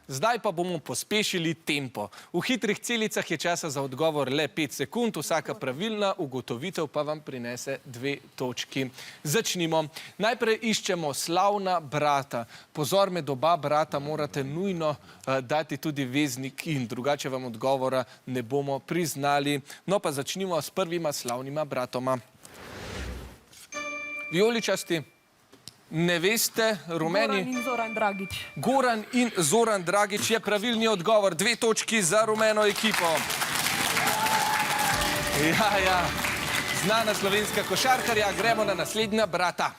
Zdaj pa bomo pospešili tempo. V hitrih celicah je časa za odgovor le 5 sekund, vsaka pravilna ugotovitev pa vam prinese 2 točki. Začnimo. Najprej iščemo slavna brata. Pozor, med oba brata morate nujno dati tudi veznik in, drugače vam odgovora ne bomo priznali. No pa začnimo s prvima slavnima bratoma. Vijoličasti. Ne veste, rumeni... Goran in Zoran Dragić. Goran in Zoran Dragić je pravilni odgovor. 2 točki za rumeno ekipo. Ja. Znana slovenska košarkarja. Gremo na naslednja brata.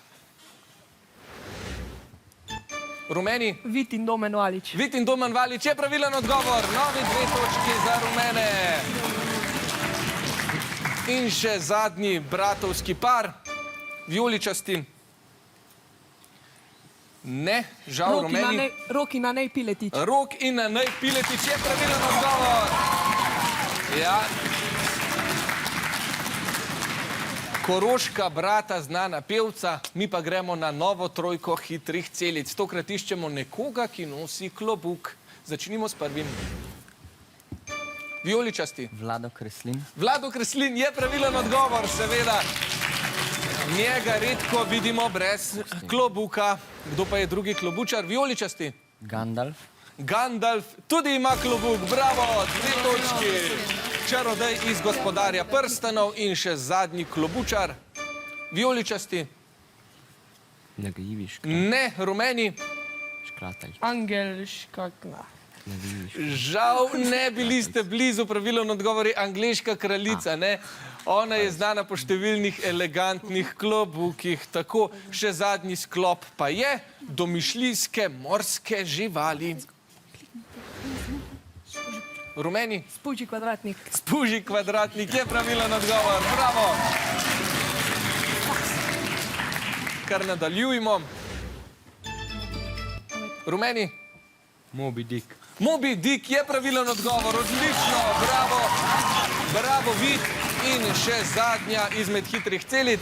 Rumeni. Vit in Domen Valić. Vit in Domen Valić je pravilen odgovor. Novi 2 točki za rumene. In še zadnji bratovski par. Vijoličasti. Ne, žal rumeni. Rok in Anej Piletić. Rok in Anej Piletić je pravilen odgovor. Ja. Koroška brata, znana pevca, mi pa gremo na novo trojko hitrih celic. Tokrat iščemo nekoga, ki nosi klobuk. Začnimo s prvim. Vijoličasti. Vlado Kreslin. Vlado Kreslin je pravilen odgovor, seveda. Njega redko vidimo brez klobuka. Kdo pa je drugi klobučar? Vijoličasti. Gandalf. Gandalf tudi ima klobuk. Bravo, 2 točki. Čarodej iz Gospodarja prstanov in še zadnji klobučar. Vijoličasti. Nagajiviška. Ne, rumeni. Škratalj. Angel Škakna. Žal ne, bili ste blizu, pravilen odgovor je angleška kraljica, ne? Ona je znana po številnih elegantnih klobukih. Tako, še zadnji sklop pa je domišljijske morske živali. Rumeni? Spuži kvadratnik. Spuži kvadratnik je pravilen odgovor. Bravo! Kar nadaljujemo. Rumeni? Moby Dick. Moby Dick je pravilen odgovor. Odlično, bravo. Bravo, Vit. In še zadnja izmed hitrih celic.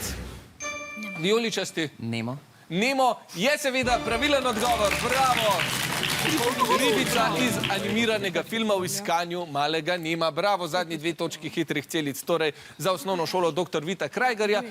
Vijoličasti. Nemo. Nemo je seveda pravilen odgovor. Bravo. Ribica iz animiranega filma V iskanju malega Nema. Bravo, zadnji 2 točki hitrih celic. Torej za osnovno šolo dr. Vita Krajgarja.